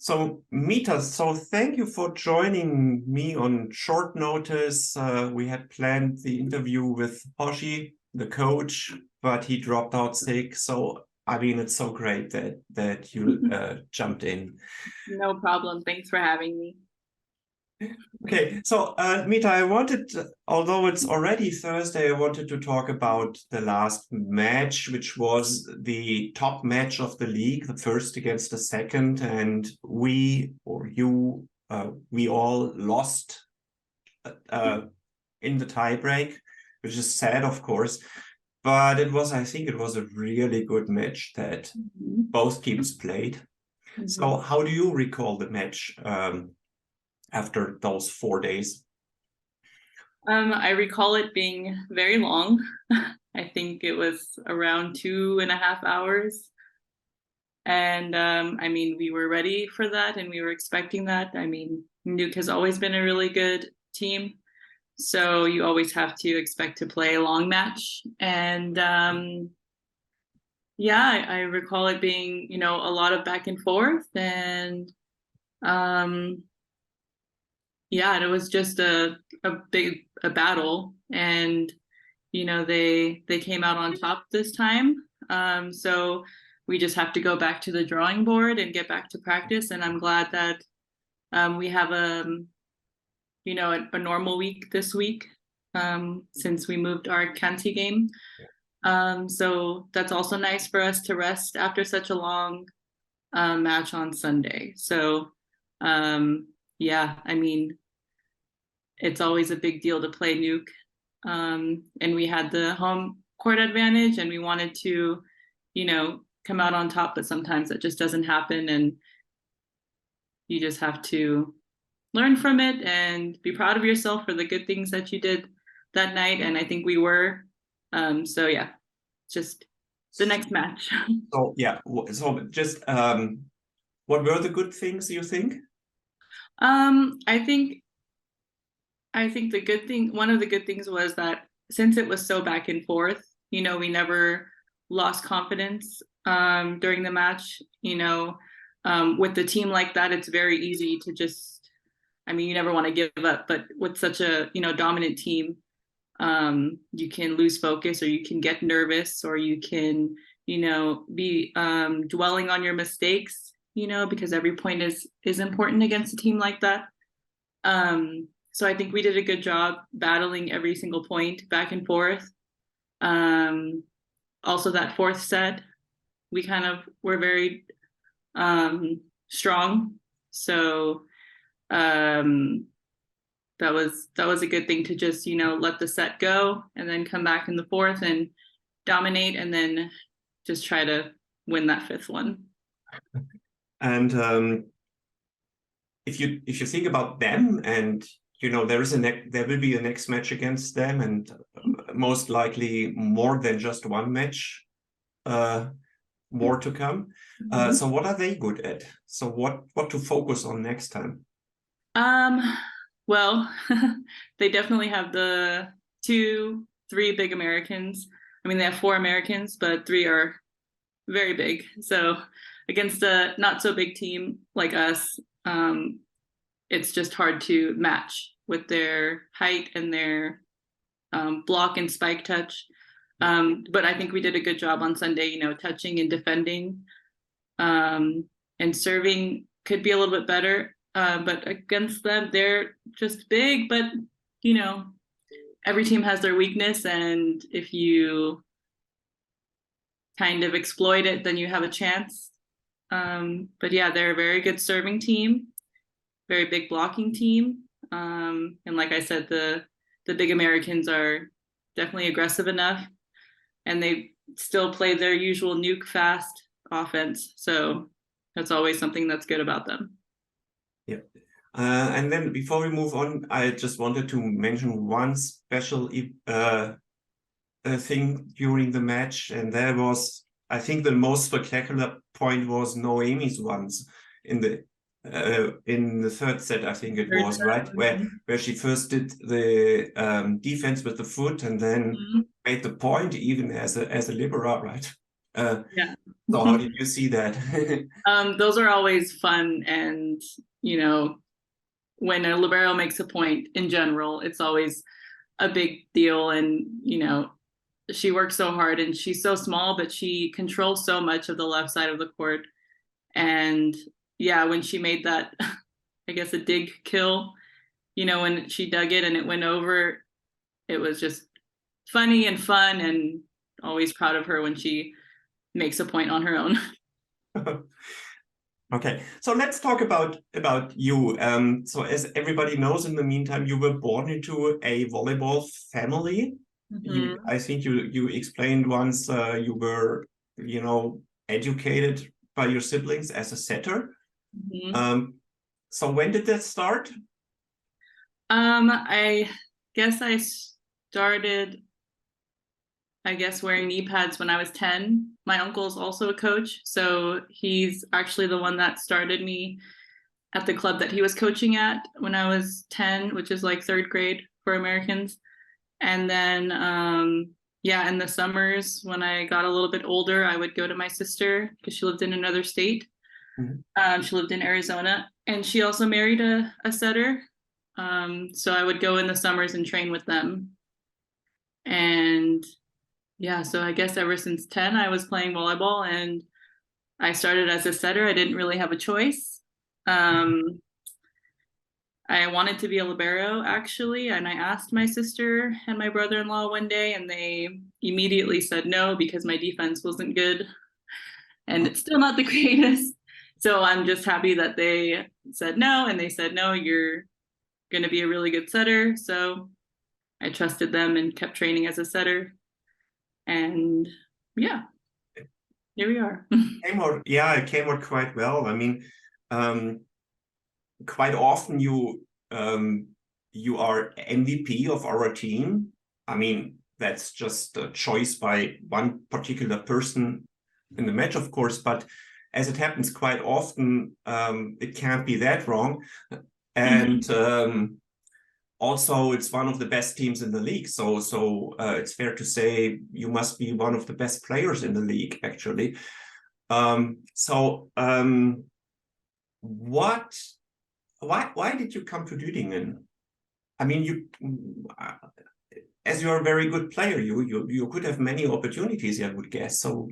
So, Mita, so thank you for joining me on short notice. We had planned the interview with Hoshi, the coach, but he dropped out sick. So, I mean, it's so great that you jumped in. No problem. Thanks for having me. Okay, so Mita, although it's already Thursday, I wanted to talk about the last match, which was the top match of the league, the first against the second, and we all lost in the tiebreak, which is sad, of course. But I think it was a really good match that both teams played. So how do you recall the match after those 4 days? I recall it being very long. I think it was around 2.5 hours. And I mean, we were ready for that and we were expecting that. I mean, Nuke has always been a really good team. So you always have to expect to play a long match. And yeah, I recall it being, a lot of back and forth. And yeah, and it was just a big battle, and they came out on top this time. So we just have to go back to the drawing board and get back to practice. And I'm glad that we have a normal week this week since we moved our county game. So that's also nice for us to rest after such a long match on Sunday. So yeah, I mean, it's always a big deal to play Nuke. And we had the home court advantage and we wanted to, come out on top, but sometimes that just doesn't happen. And you just have to learn from it and be proud of yourself for the good things that you did that night. And I think we were. So yeah, just the next match. So yeah, so just what were the good things you think? I think one of the good things was that since it was so back and forth, we never lost confidence during the match. With the team like that, it's very easy to just, you never want to give up, but with such a, dominant team, you can lose focus or you can get nervous or you can, be dwelling on your mistakes, because every point is important against a team like that. So I think we did a good job battling every single point back and forth. Also that fourth set, we kind of were very strong. So that was a good thing to just, let the set go and then come back in the fourth and dominate and then just try to win that fifth one. And if you think about them and there will be a next match against them, and most likely more than just one match, more to come. So what are they good at? So what to focus on next time? Well, they definitely have the 3 big Americans. They have 4 Americans, but 3 are very big. So against a not so big team like us, it's just hard to match with their height and their block and spike touch. But I think we did a good job on Sunday, touching and defending. And serving could be a little bit better. But against them, they're just big. But, every team has their weakness. And if you kind of exploit it, then you have a chance. But yeah, they're a very good serving team, very big blocking team. And like I said, the big Americans are definitely aggressive enough, and they still play their usual nuke fast offense. So that's always something that's good about them. Yeah. And then before we move on, I just wanted to mention one special thing during the match, and there was, I think the most spectacular point was Noemi's ones in the third set, I think it was, right? Where she first did the defense with the foot and then made the point even as a libero, right? Yeah. So how did you see that? Those are always fun, and when a libero makes a point in general, it's always a big deal. And she works so hard, and she's so small, but she controls so much of the left side of the court. And yeah, when she made that, I guess, a dig kill, when she dug it and it went over, it was just funny and fun, and always proud of her when she makes a point on her own. Okay, so let's talk about you. So as everybody knows, in the meantime, you were born into a volleyball family. I think you explained once you were, educated by your siblings as a setter. So when did that start? I guess I started, wearing knee pads when I was 10. My uncle's also a coach, so he's actually the one that started me at the club that he was coaching at when I was 10, which is like 3rd grade for Americans. And then, in the summers when I got a little bit older, I would go to my sister because she lived in another state. She lived in Arizona, and she also married a setter. So I would go in the summers and train with them. And yeah, so I guess ever since 10, I was playing volleyball, and I started as a setter. I didn't really have a choice. I wanted to be a libero, actually, and I asked my sister and my brother-in-law one day, and they immediately said no because my defense wasn't good, and it's still not the greatest. So I'm just happy that they said no, and they said, no, you're going to be a really good setter. So I trusted them and kept training as a setter. And yeah, here we are. It came out quite well. I mean, quite often you are MVP of our team. I mean, that's just a choice by one particular person in the match, of course, but as it happens quite often, it can't be that wrong. And also, it's one of the best teams in the league. So it's fair to say you must be one of the best players in the league, actually. Why did you come to Düdingen? I mean, as you're a very good player, you could have many opportunities, I would guess. So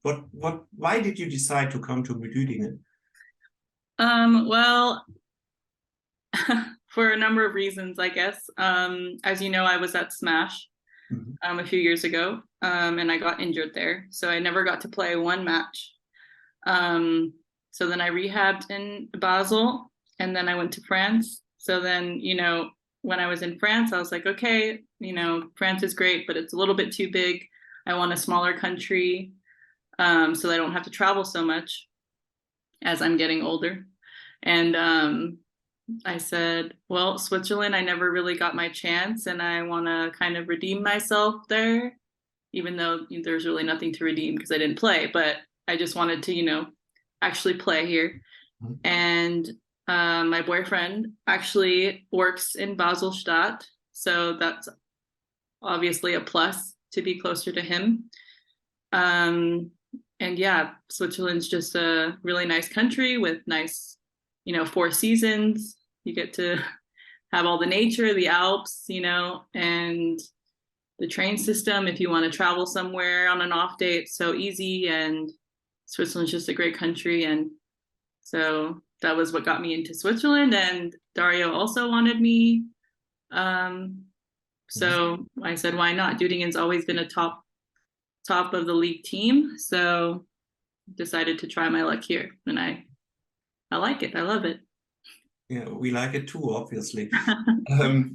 why did you decide to come to Düdingen? Well, for a number of reasons, I guess. As you know, I was at Smash a few years ago, and I got injured there. So I never got to play one match. So then I rehabbed in Basel, and then I went to France. So then, when I was in France, I was like, okay, France is great, but it's a little bit too big. I want a smaller country, so that I don't have to travel so much as I'm getting older. And I said, well, Switzerland, I never really got my chance, and I want to kind of redeem myself there, even though there's really nothing to redeem because I didn't play, but I just wanted to, actually play here. And my boyfriend actually works in Basel-Stadt, so that's obviously a plus to be closer to him. And yeah, Switzerland's just a really nice country with nice, 4 seasons. You get to have all the nature, the Alps, and the train system. If you want to travel somewhere on an off day, it's so easy, and Switzerland's just a great country. And so that was what got me into Switzerland, and Dario also wanted me. So I said, why not? Düdingen's always been a top of the league team, so decided to try my luck here, and I like it. I love it. Yeah, we like it too, obviously. How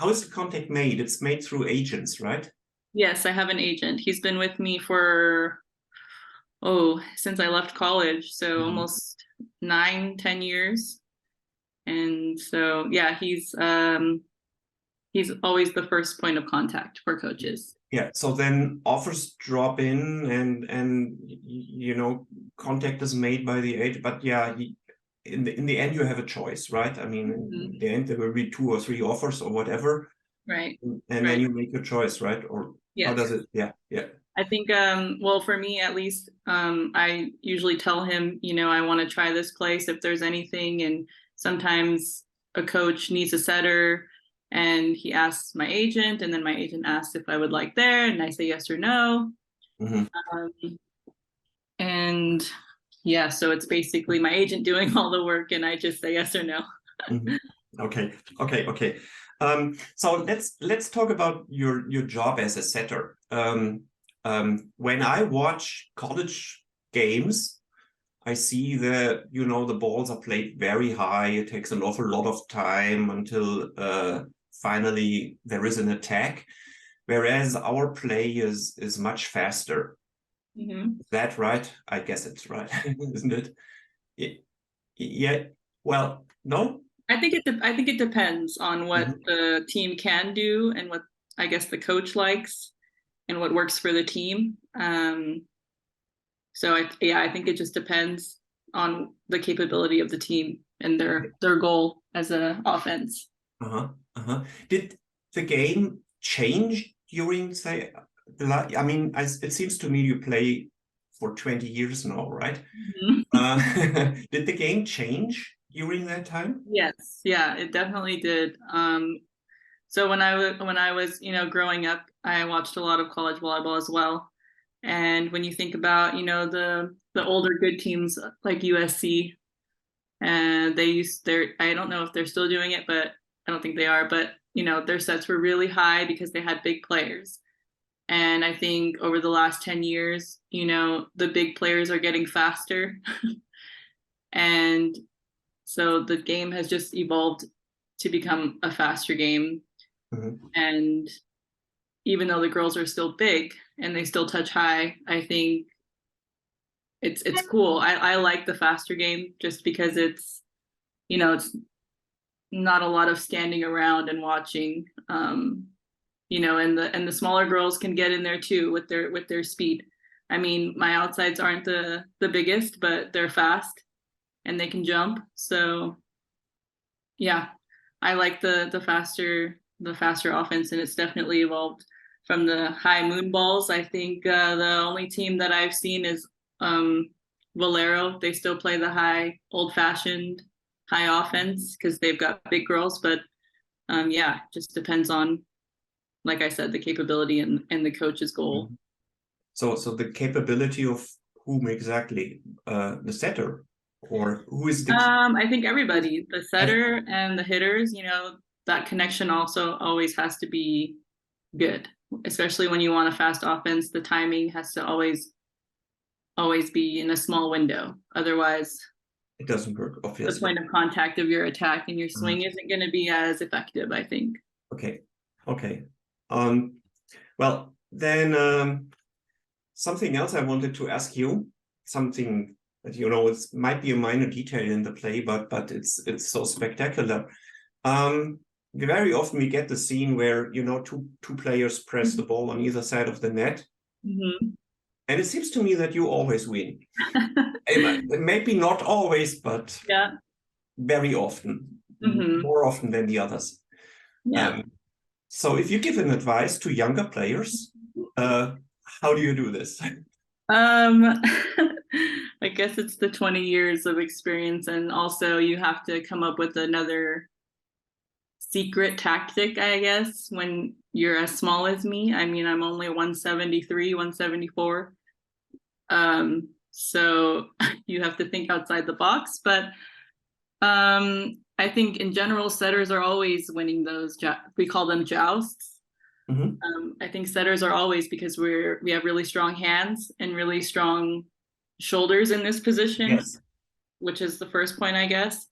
is the contact made? It's made through agents, right? Yes, I have an agent. He's been with me for since I left college, so almost 9-10 years. And so yeah, he's always the first point of contact for coaches. Yeah, so then offers drop in, and contact is made by the agent, but yeah, in the end you have a choice, right? I mean, in the end there will be 2 or 3 offers or whatever, right? And then you make your choice, right? Or how does it? Yeah. I think, well, for me at least, I usually tell him, I want to try this place if there's anything. And sometimes a coach needs a setter and he asks my agent, and then my agent asks if I would like there, and I say yes or no. Mhm. And yeah, so it's basically my agent doing all the work and I just say yes or no. Mhm. Okay. So let's talk about your job as a setter. When I watch college games, I see that the balls are played very high. It takes an awful lot of time until finally there is an attack, whereas our play is much faster. Mm-hmm. Is that right? I guess it's right, isn't it? Yeah. Well, no. I think it depends on what Mhm. the team can do and what I guess the coach likes and what works for the team. So I think it just depends on the capability of the team and their goal as an offense. Uh-huh. Uh-huh. Did the game change during, say, I mean, it seems to me you play for 20 years now, right? Mhm. Did the game change during that time? Yes, yeah, it definitely did. So when I was growing up, I watched a lot of college volleyball as well. And when you think about the older good teams like USC, and I don't know if they're still doing it, but I don't think they are. But their sets were really high because they had big players. And I think over the last 10 years, the big players are getting faster. And so the game has just evolved to become a faster game. Mhm. And even though the girls are still big and they still touch high, I think it's cool. I like the faster game just because it's not a lot of standing around and watching. And the smaller girls can get in there too with their speed. I mean, my outsides aren't the biggest, but they're fast and they can jump. So yeah, I like the faster offense, and it's definitely evolved from the high moon balls. I think the only team that I've seen is um, Valero. They still play the high, old-fashioned high offense because they've got big girls. But yeah, just depends on, like I said, the capability and the coach's goal. Mhm. So the capability of whom exactly? The setter, or who is the key? I think everybody, the setter and the hitters, that connection also always has to be good, especially when you want a fast offense. The timing has to always be in a small window. Otherwise, It doesn't work, the obviously. point of contact of your attack and your Mhm. swing isn't going to be as effective, I think. Okay. Okay. Um, well, then something else I wanted to ask you, something that it might be a minor detail in the play, but it's so spectacular. Um, Very often we get the scene where two players press the ball on either side of the net, Mm-hmm. and it seems to me that you always win. Maybe not always, but Yeah. very often, Mm-hmm. more often than the others. Yeah. Um, so if you give an advice to younger players, uh, how do you do this? Um, I guess it's the 20 years of experience, and also you have to come up with another secret tactic, I guess, when you're as small as me. I mean, I'm only 173, 174. So you have to think outside the box. But I think in general, setters are always winning those. We call them jousts. Mhm. I think setters are always, because we have really strong hands and really strong shoulders in this position, Yes. which is the first point, I guess.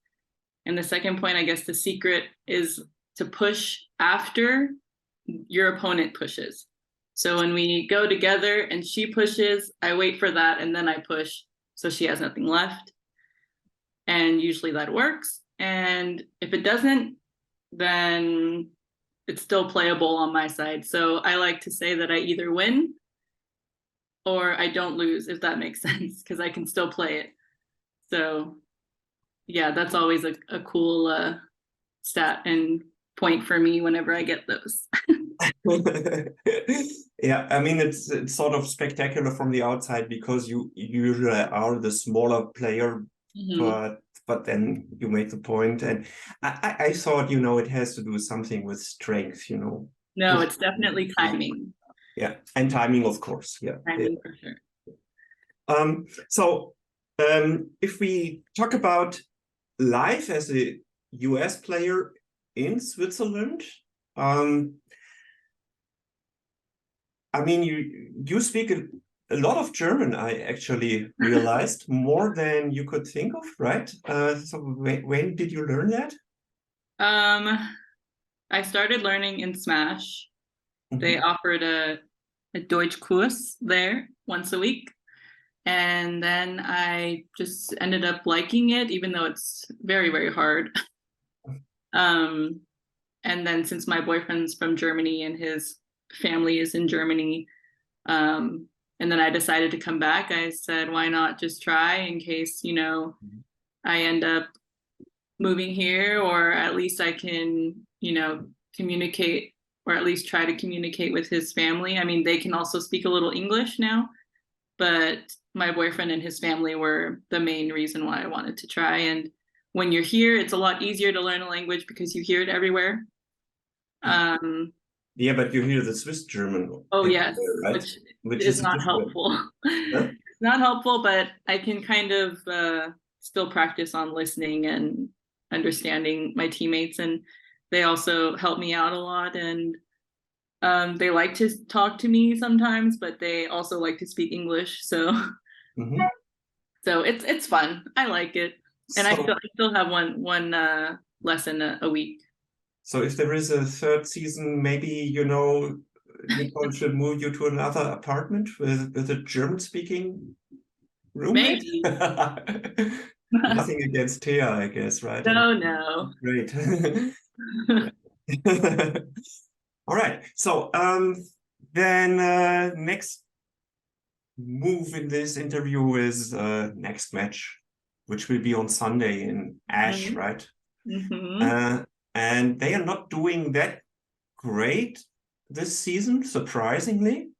And the second point, I guess the secret is to push after your opponent pushes. So when we go together and she pushes, I wait for that and then I push so she has nothing left. And usually that works. And if it doesn't, then it's still playable on my side. So I like to say that I either win or I don't lose, if that makes sense, because I can still play it. So yeah, that's always a cool stat and point for me whenever I get those. Yeah, I mean it's sort of spectacular from the outside because you usually are the smaller player, but then you make the point, and I thought, you know, it has to do something with strength, you know. No, it's definitely timing. Yeah, and timing, of course. Yeah. Timing for sure. So if we talk about life as a US player in Switzerland, I mean, you speak a lot of German, I actually realized, more than you could think of, right? So when did you learn that? I started learning in Smash. They offered a Deutschkurs there once a week. And then I just ended up liking it, even though it's very, very hard. And then since my boyfriend's from Germany and his family is in Germany, and then I decided to come back, I said, why not just try in case, you know, I end up moving here, or at least I can, you know, communicate, or at least try to communicate with his family. I mean, they can also speak a little English now, but my boyfriend and his family were the main reason why I wanted to try. And when you're here, it's a lot easier to learn a language because you hear it everywhere. Yeah, but you hear the Swiss German. Oh yes, right? Which is not helpful. Huh? It's not helpful, but I can kind of still practice on listening and understanding my teammates, and they also help me out a lot. And they like to talk to me sometimes, but they also like to speak English. So, so it's fun. I like it, and I still have one lesson a week. So if there is a third season, maybe, you know, Nicole should move you to another apartment with a German-speaking roommate? Maybe. Nothing against Thea, I guess, right? No, no. Great. All right. So then next move in this interview is next match, which will be on Sunday in Aesch, right? And they are not doing that great this season, surprisingly.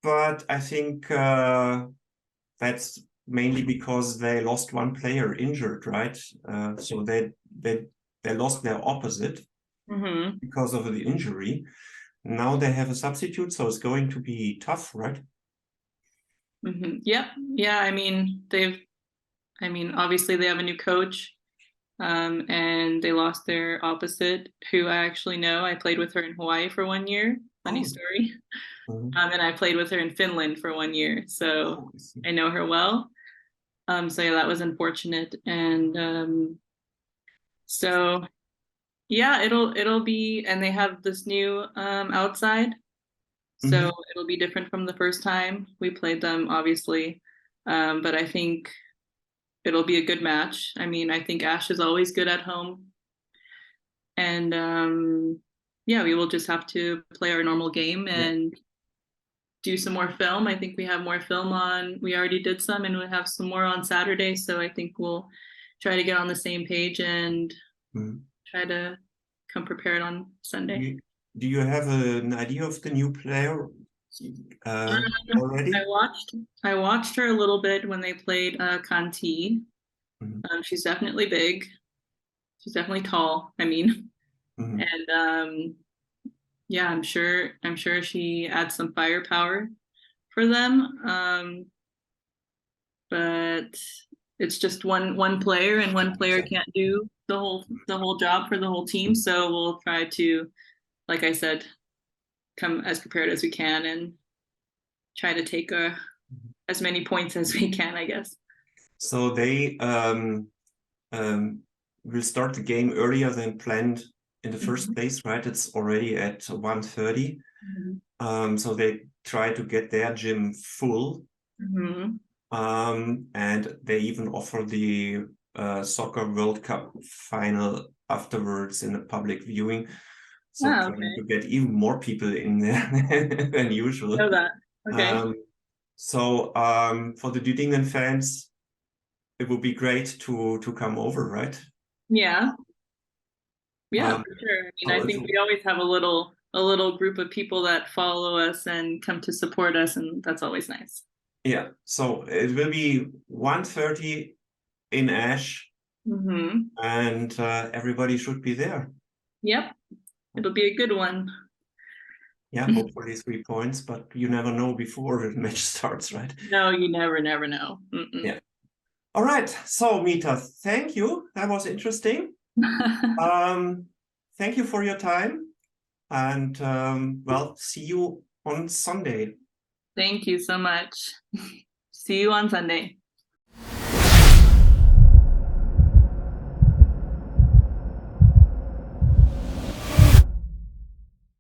But I think that's mainly because they lost one player injured, right? So they lost their opposite because of the injury. Now they have a substitute, so it's going to be tough, right? Yep. Yeah. I mean, obviously they have a new coach. And they lost their opposite, who I actually know. I played with her in Hawaii for 1 year. Funny story. And I played with her in Finland for 1 year, so I know her well. So yeah, that was unfortunate. And so yeah, it'll be, and they have this new outside, so it'll be different from the first time we played them, obviously. But I think it'll be a good match. I mean, I think Aesch is always good at home. And yeah, we will just have to play our normal game and do some more film. I think we have more film on. We already did some, and we'll have some more on Saturday. So I think we'll try to get on the same page and try to come prepared on Sunday. Do you have an idea of the new player already? I watched her a little bit when they played Kanti. She's definitely big. She's definitely tall. I mean, and yeah, I'm sure she adds some firepower for them. But it's just one player, and one player can't do the whole job for the whole team. So we'll try to, like I said, come as prepared as we can and try to take as many points as we can, I guess. So they will start the game earlier than planned in the first place, right? It's already at 1:30. So they try to get their gym full. And they even offer the Soccer World Cup final afterwards in a public viewing. So trying to get even more people in there than usual. Know that. Okay. So for the Düdingen fans, it would be great to come over, right? Yeah. Yeah, for sure. I mean, I think we always have a little a little group of people that follow us and come to support us, and that's always nice. Yeah, so it will be 1:30 in Aesch, and everybody should be there. Yep, it'll be a good one. Yeah, hopefully 3 points, but you never know before the match starts, right? No, you never know. Yeah. All right, so Mita, thank you. That was interesting. Thank you for your time, and well, see you on Sunday. Thank you so much. See you on Sunday.